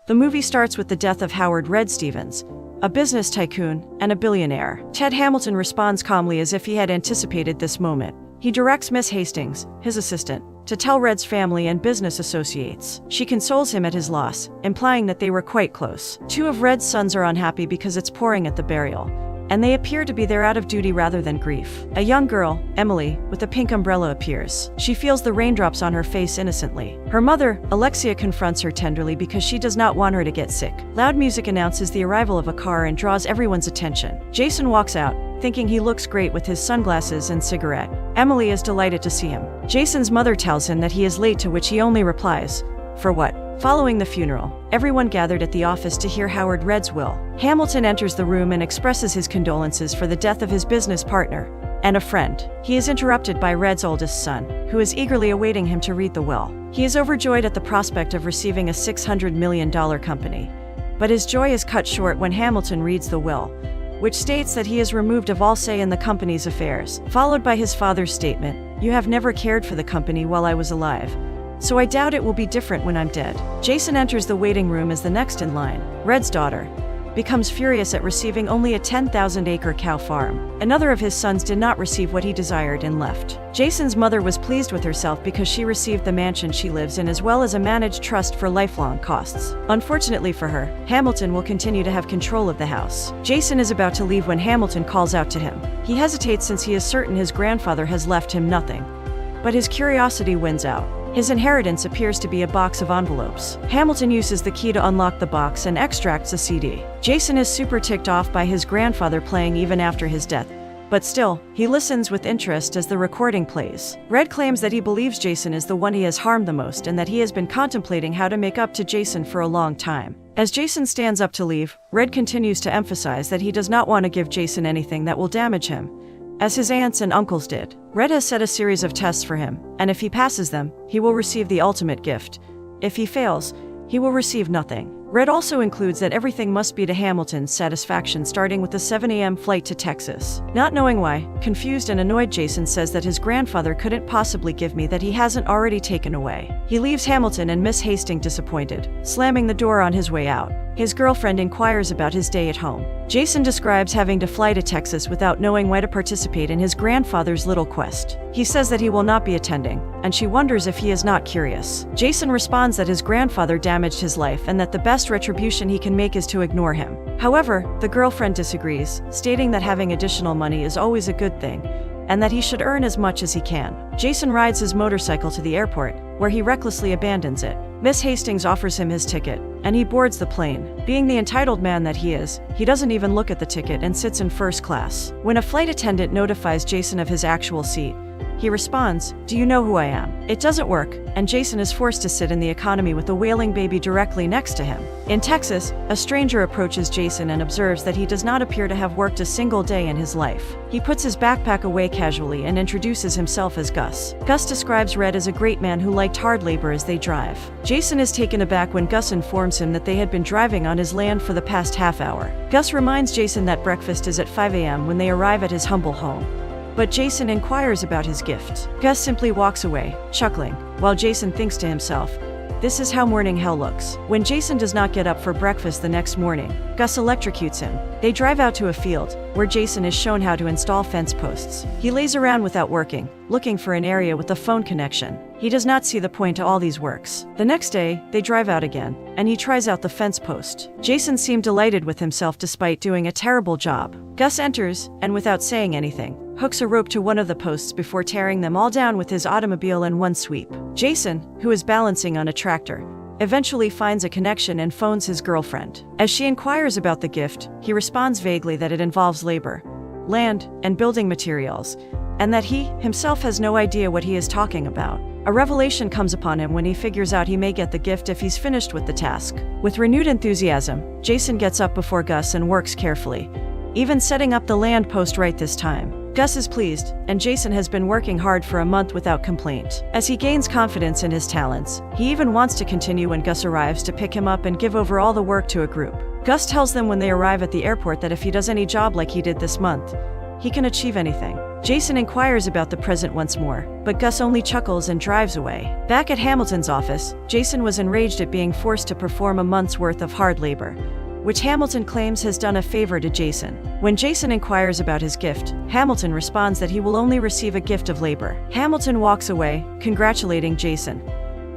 The movie starts with the death of Howard "Red" Stevens, a business tycoon and a billionaire. Ted Hamilton responds calmly as if he had anticipated this moment. He directs Miss Hastings, his assistant, to tell Red's family and business associates. She consoles him at his loss, implying that they were quite close. Two of Red's sons are unhappy because it's pouring at the burial, and they appear to be there out of duty rather than grief. A young girl, Emily, with a pink umbrella appears. She feels the raindrops on her face innocently. Her mother, Alexia, confronts her tenderly because she does not want her to get sick. Loud music announces the arrival of a car and draws everyone's attention. Jason walks out, thinking he looks great with his sunglasses and cigarette. Emily is delighted to see him. Jason's mother tells him that he is late, to which he only replies, "For what?" Following the funeral, everyone gathered at the office to hear Howard Red's will. Hamilton enters the room and expresses his condolences for the death of his business partner and a friend. He is interrupted by Red's oldest son, who is eagerly awaiting him to read the will. He is overjoyed at the prospect of receiving a $600 million company, but his joy is cut short when Hamilton reads the will, which states that he is removed of all say in the company's affairs, followed by his father's statement, "You have never cared for the company while I was alive, so I doubt it will be different when I'm dead." Jason enters the waiting room as the next in line. Red's daughter becomes furious at receiving only a 10,000-acre cow farm. Another of his sons did not receive what he desired and left. Jason's mother was pleased with herself because she received the mansion she lives in as well as a managed trust for lifelong costs. Unfortunately for her, Hamilton will continue to have control of the house. Jason is about to leave when Hamilton calls out to him. He hesitates since he is certain his grandfather has left him nothing, but his curiosity wins out. His inheritance appears to be a box of envelopes. Hamilton uses the key to unlock the box and extracts a CD. Jason is super ticked off by his grandfather playing even after his death, but still, he listens with interest as the recording plays. Red claims that he believes Jason is the one he has harmed the most and that he has been contemplating how to make up to Jason for a long time. As Jason stands up to leave, Red continues to emphasize that he does not want to give Jason anything that will damage him, as his aunts and uncles did. Red has set a series of tests for him, and if he passes them, he will receive the ultimate gift. If he fails, he will receive nothing. Red also includes that everything must be to Hamilton's satisfaction, starting with the 7 a.m. flight to Texas. Not knowing why, confused and annoyed, Jason says that his grandfather couldn't possibly give me that he hasn't already taken away. He leaves Hamilton and Miss Hastings disappointed, slamming the door on his way out. His girlfriend inquires about his day at home. Jason describes having to fly to Texas without knowing why to participate in his grandfather's little quest. He says that he will not be attending, and she wonders if he is not curious. Jason responds that his grandfather damaged his life and that the best retribution he can make is to ignore him. However, the girlfriend disagrees, stating that having additional money is always a good thing, and that he should earn as much as he can. Jason rides his motorcycle to the airport, where he recklessly abandons it. Miss Hastings offers him his ticket, and he boards the plane. Being the entitled man that he is, he doesn't even look at the ticket and sits in first class. When a flight attendant notifies Jason of his actual seat, he responds, "Do you know who I am?" It doesn't work, and Jason is forced to sit in the economy with a wailing baby directly next to him. In Texas, a stranger approaches Jason and observes that he does not appear to have worked a single day in his life. He puts his backpack away casually and introduces himself as Gus. Gus describes Red as a great man who liked hard labor as they drive. Jason is taken aback when Gus informs him that they had been driving on his land for the past half hour. Gus reminds Jason that breakfast is at 5 a.m. when they arrive at his humble home, but Jason inquires about his gift. Gus simply walks away, chuckling, while Jason thinks to himself, "This is how morning hell looks." When Jason does not get up for breakfast the next morning, Gus electrocutes him. They drive out to a field, where Jason is shown how to install fence posts. He lays around without working, looking for an area with a phone connection. He does not see the point to all these works. The next day, they drive out again, and he tries out the fence post. Jason seemed delighted with himself despite doing a terrible job. Gus enters, and without saying anything, hooks a rope to one of the posts before tearing them all down with his automobile in one sweep. Jason, who is balancing on a tractor, eventually finds a connection and phones his girlfriend. As she inquires about the gift, he responds vaguely that it involves labor, land, and building materials, and that he, himself, has no idea what he is talking about. A revelation comes upon him when he figures out he may get the gift if he's finished with the task. With renewed enthusiasm, Jason gets up before Gus and works carefully, even setting up the land post right this time. Gus is pleased, and Jason has been working hard for a month without complaint. As he gains confidence in his talents, he even wants to continue when Gus arrives to pick him up and give over all the work to a group. Gus tells them when they arrive at the airport that if he does any job like he did this month, he can achieve anything. Jason inquires about the present once more, but Gus only chuckles and drives away. Back at Hamilton's office, Jason was enraged at being forced to perform a month's worth of hard labor, which Hamilton claims has done a favor to Jason. When Jason inquires about his gift, Hamilton responds that he will only receive a gift of labor. Hamilton walks away, congratulating Jason.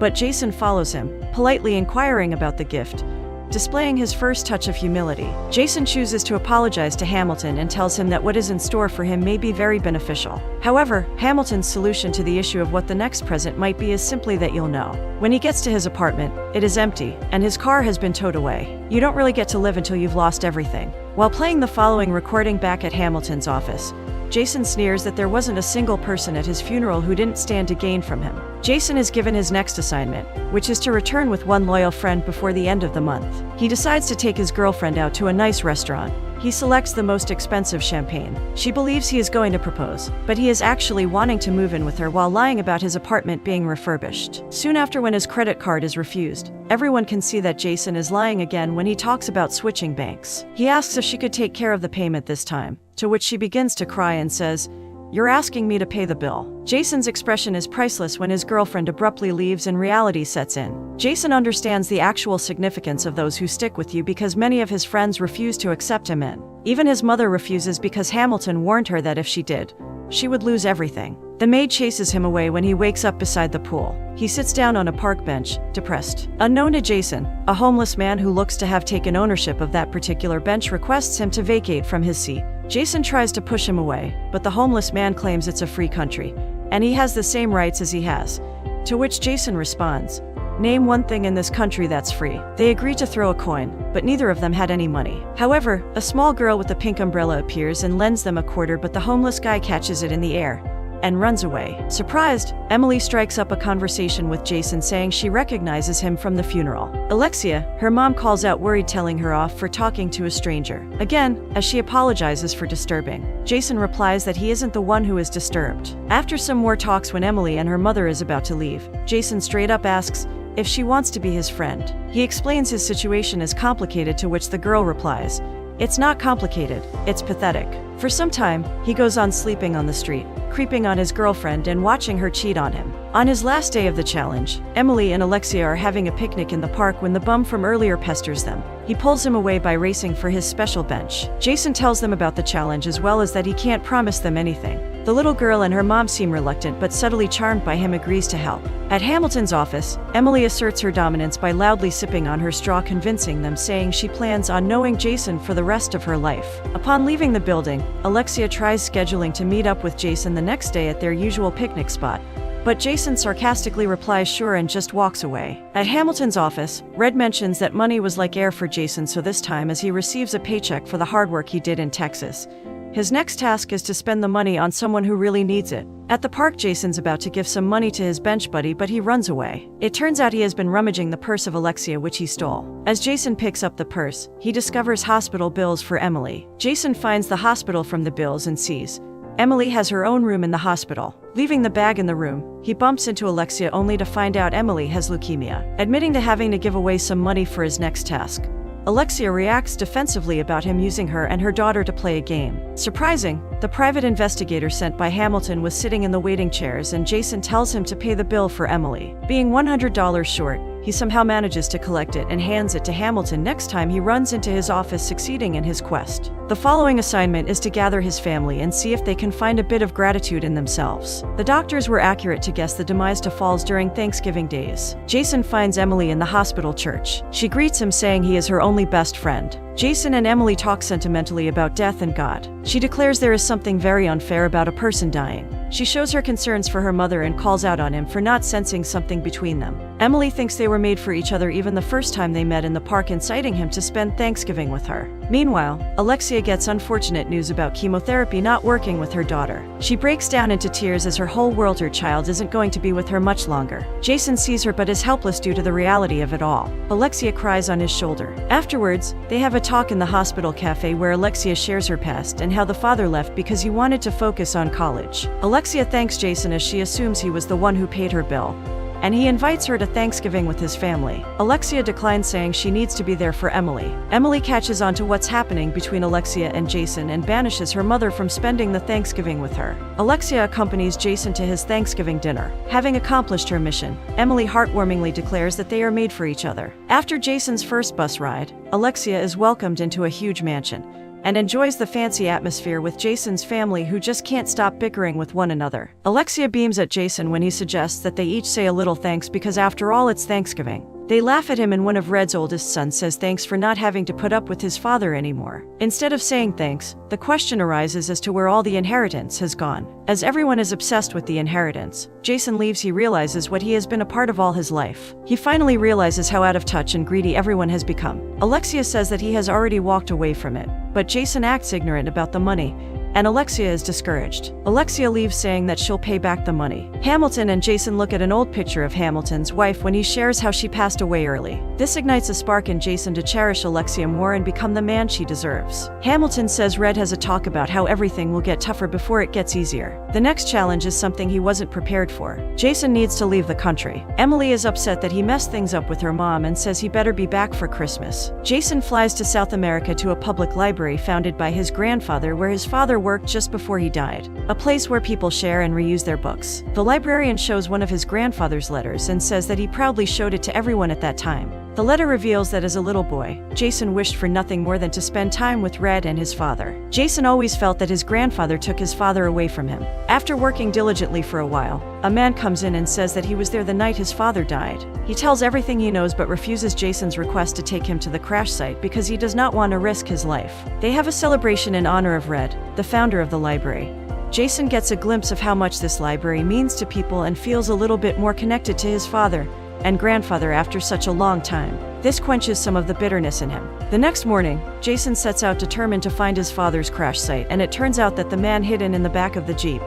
But Jason follows him, politely inquiring about the gift, displaying his first touch of humility. Jason chooses to apologize to Hamilton and tells him that what is in store for him may be very beneficial. However, Hamilton's solution to the issue of what the next present might be is simply that you'll know. When he gets to his apartment, it is empty, and his car has been towed away. You don't really get to live until you've lost everything. While playing the following recording back at Hamilton's office, Jason sneers that there wasn't a single person at his funeral who didn't stand to gain from him. Jason is given his next assignment, which is to return with one loyal friend before the end of the month. He decides to take his girlfriend out to a nice restaurant. He selects the most expensive champagne. She believes he is going to propose, but he is actually wanting to move in with her while lying about his apartment being refurbished. Soon after, when his credit card is refused, everyone can see that Jason is lying again when he talks about switching banks. He asks if she could take care of the payment this time, to which she begins to cry and says, "You're asking me to pay the bill." Jason's expression is priceless when his girlfriend abruptly leaves and reality sets in. Jason understands the actual significance of those who stick with you because many of his friends refuse to accept him in. Even his mother refuses because Hamilton warned her that if she did, she would lose everything. The maid chases him away when he wakes up beside the pool. He sits down on a park bench, depressed. Unknown to Jason, a homeless man who looks to have taken ownership of that particular bench requests him to vacate from his seat. Jason tries to push him away, but the homeless man claims it's a free country, and he has the same rights as he has. To which Jason responds, "Name one thing in this country that's free." They agree to throw a coin, but neither of them had any money. However, a small girl with a pink umbrella appears and lends them a quarter, but the homeless guy catches it in the air and runs away. Surprised, Emily strikes up a conversation with Jason saying she recognizes him from the funeral. Alexia, her mom, calls out worried, telling her off for talking to a stranger. Again, as she apologizes for disturbing, Jason replies that he isn't the one who is disturbed. After some more talks, when Emily and her mother is about to leave, Jason straight up asks if she wants to be his friend. He explains his situation is complicated, to which the girl replies, "It's not complicated, it's pathetic." For some time, he goes on sleeping on the street, creeping on his girlfriend and watching her cheat on him. On his last day of the challenge, Emily and Alexia are having a picnic in the park when the bum from earlier pesters them. He pulls him away by racing for his special bench. Jason tells them about the challenge as well as that he can't promise them anything. The little girl and her mom seem reluctant, but subtly charmed by him agrees to help. At Hamilton's office, Emily asserts her dominance by loudly sipping on her straw, convincing them, saying she plans on knowing Jason for the rest of her life. Upon leaving the building, Alexia tries scheduling to meet up with Jason the next day at their usual picnic spot, but Jason sarcastically replies sure and just walks away. At Hamilton's office, Red mentions that money was like air for Jason, so this time, as he receives a paycheck for the hard work he did in Texas, his next task is to spend the money on someone who really needs it. At the park, Jason's about to give some money to his bench buddy, but he runs away. It turns out he has been rummaging the purse of Alexia, which he stole. As Jason picks up the purse, he discovers hospital bills for Emily. Jason finds the hospital from the bills and sees Emily has her own room in the hospital. Leaving the bag in the room, he bumps into Alexia only to find out Emily has leukemia. Admitting to having to give away some money for his next task, Alexia reacts defensively about him using her and her daughter to play a game. Surprising, the private investigator sent by Hamilton was sitting in the waiting chairs, and Jason tells him to pay the bill for Emily. Being $100 short, he somehow manages to collect it and hands it to Hamilton next time he runs into his office, succeeding in his quest. The following assignment is to gather his family and see if they can find a bit of gratitude in themselves. The doctors were accurate to guess the demise to falls during Thanksgiving days. Jason finds Emily in the hospital church. She greets him, saying he is her only best friend. Jason and Emily talk sentimentally about death and God. She declares there is something very unfair about a person dying. She shows her concerns for her mother and calls out on him for not sensing something between them. Emily thinks they were made for each other even the first time they met in the park, inciting him to spend Thanksgiving with her. Meanwhile, Alexia gets unfortunate news about chemotherapy not working with her daughter. She breaks down into tears as her whole world, her child, isn't going to be with her much longer. Jason sees her but is helpless due to the reality of it all. Alexia cries on his shoulder. Afterwards, they have a talk in the hospital cafe where Alexia shares her past and how the father left because he wanted to focus on college. Alexia thanks Jason as she assumes he was the one who paid her bill. and he invites her to Thanksgiving with his family. Alexia declines, saying she needs to be there for Emily. Emily catches on to what's happening between Alexia and Jason and banishes her mother from spending the Thanksgiving with her. Alexia accompanies Jason to his Thanksgiving dinner. Having accomplished her mission, Emily heartwarmingly declares that they are made for each other. After Jason's first bus ride, Alexia is welcomed into a huge mansion and enjoys the fancy atmosphere with Jason's family, who just can't stop bickering with one another. Alexia beams at Jason when he suggests that they each say a little thanks because after all it's Thanksgiving. They laugh at him and one of Red's oldest sons says thanks for not having to put up with his father anymore. Instead of saying thanks, the question arises as to where all the inheritance has gone. As everyone is obsessed with the inheritance, Jason leaves. He realizes what he has been a part of all his life. He finally realizes how out of touch and greedy everyone has become. Alexia says that he has already walked away from it, but Jason acts ignorant about the money, and Alexia is discouraged. Alexia leaves, saying that she'll pay back the money. Hamilton and Jason look at an old picture of Hamilton's wife when he shares how she passed away early. This ignites a spark in Jason to cherish Alexia more and become the man she deserves. Hamilton says Red has a talk about how everything will get tougher before it gets easier. The next challenge is something he wasn't prepared for. Jason needs to leave the country. Emily is upset that he messed things up with her mom and says he better be back for Christmas. Jason flies to South America to a public library founded by his grandfather, where his father worked just before he died, a place where people share and reuse their books. The librarian shows one of his grandfather's letters and says that he proudly showed it to everyone at that time. The letter reveals that as a little boy, Jason wished for nothing more than to spend time with Red and his father. Jason always felt that his grandfather took his father away from him. After working diligently for a while, a man comes in and says that he was there the night his father died. He tells everything he knows but refuses Jason's request to take him to the crash site because he does not want to risk his life. They have a celebration in honor of Red, the founder of the library. Jason gets a glimpse of how much this library means to people and feels a little bit more connected to his father and grandfather after such a long time. This quenches some of the bitterness in him. The next morning, Jason sets out determined to find his father's crash site, and it turns out that the man hidden in the back of the Jeep,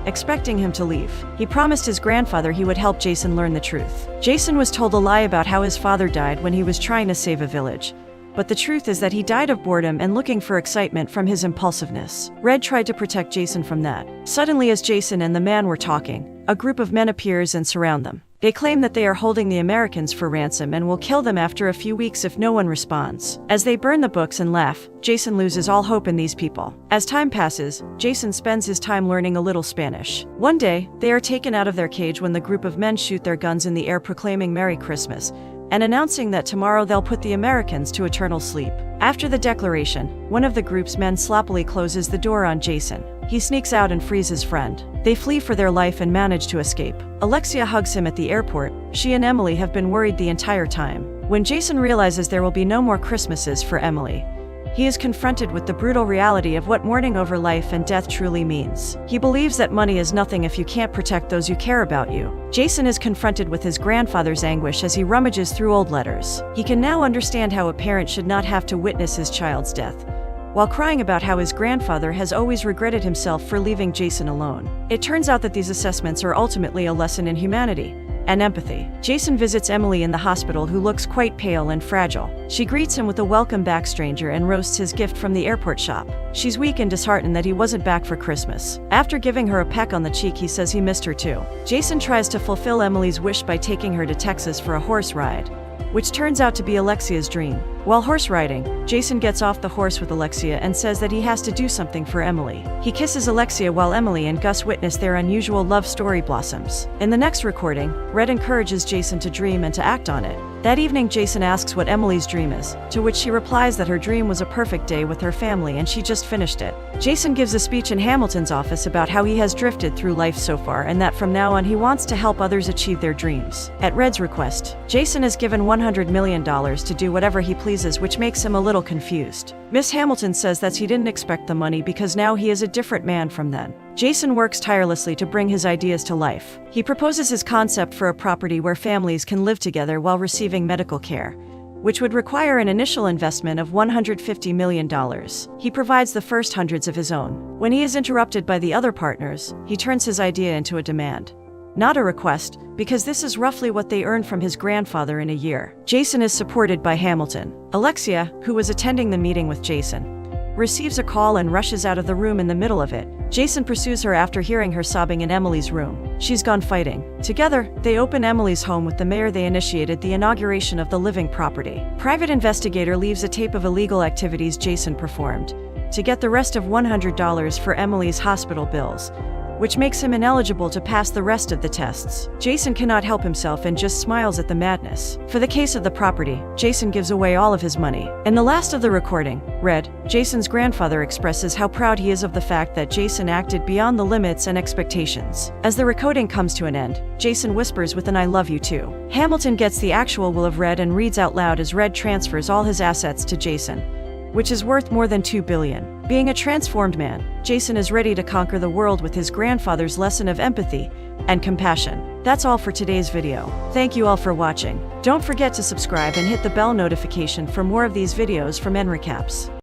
expecting him to leave. He promised his grandfather he would help Jason learn the truth. Jason was told a lie about how his father died when he was trying to save a village. But the truth is that he died of boredom and looking for excitement from his impulsiveness. Red tried to protect Jason from that. Suddenly, as Jason and the man were talking, a group of men appears and surround them. They claim that they are holding the Americans for ransom and will kill them after a few weeks if no one responds. As they burn the books and laugh, Jason loses all hope in these people. As time passes, Jason spends his time learning a little Spanish. One day, they are taken out of their cage when the group of men shoot their guns in the air, proclaiming Merry Christmas and announcing that tomorrow they'll put the Americans to eternal sleep. After the declaration, one of the group's men sloppily closes the door on Jason. He sneaks out and frees his friend. They flee for their life and manage to escape. Alexia hugs him at the airport. She and Emily have been worried the entire time. When Jason realizes there will be no more Christmases for Emily, he is confronted with the brutal reality of what mourning over life and death truly means. He believes that money is nothing if you can't protect those who care about you. Jason is confronted with his grandfather's anguish as he rummages through old letters. He can now understand how a parent should not have to witness his child's death, while crying about how his grandfather has always regretted himself for leaving Jason alone. It turns out that these assessments are ultimately a lesson in humanity and empathy. Jason visits Emily in the hospital, who looks quite pale and fragile. She greets him with a welcome back stranger and roasts his gift from the airport shop. She's weak and disheartened that he wasn't back for Christmas. After giving her a peck on the cheek, he says he missed her too. Jason tries to fulfill Emily's wish by taking her to Texas for a horse ride, which turns out to be Alexia's dream. While horse riding, Jason gets off the horse with Alexia and says that he has to do something for Emily. He kisses Alexia while Emily and Gus witness their unusual love story blossoms. In the next recording, Red encourages Jason to dream and to act on it. That evening, Jason asks what Emily's dream is, to which she replies that her dream was a perfect day with her family and she just finished it. Jason gives a speech in Hamilton's office about how he has drifted through life so far and that from now on he wants to help others achieve their dreams. At Red's request, Jason is given $100 million to do whatever he pleases, which makes him a little confused. Miss Hamilton says that he didn't expect the money because now he is a different man from then. Jason works tirelessly to bring his ideas to life. He proposes his concept for a property where families can live together while receiving medical care, which would require an initial investment of $150 million. He provides the first hundreds of his own. When he is interrupted by the other partners, he turns his idea into a demand, not a request, because this is roughly what they earned from his grandfather in a year. Jason is supported by Hamilton. Alexia, who was attending the meeting with Jason, receives a call and rushes out of the room in the middle of it. Jason pursues her after hearing her sobbing in Emily's room. She's gone fighting. Together, they open Emily's home with the mayor. They initiated the inauguration of the living property. Private investigator leaves a tape of illegal activities Jason performed to get the rest of $100 for Emily's hospital bills, which makes him ineligible to pass the rest of the tests. Jason cannot help himself and just smiles at the madness. For the case of the property, Jason gives away all of his money. In the last of the recording, Red, Jason's grandfather, expresses how proud he is of the fact that Jason acted beyond the limits and expectations. As the recording comes to an end, Jason whispers with an "I love you too." Hamilton gets the actual will of Red and reads out loud as Red transfers all his assets to Jason, which is worth more than $2 billion. Being a transformed man, Jason is ready to conquer the world with his grandfather's lesson of empathy and compassion. That's all for today's video. Thank you all for watching. Don't forget to subscribe and hit the bell notification for more of these videos from Recaps.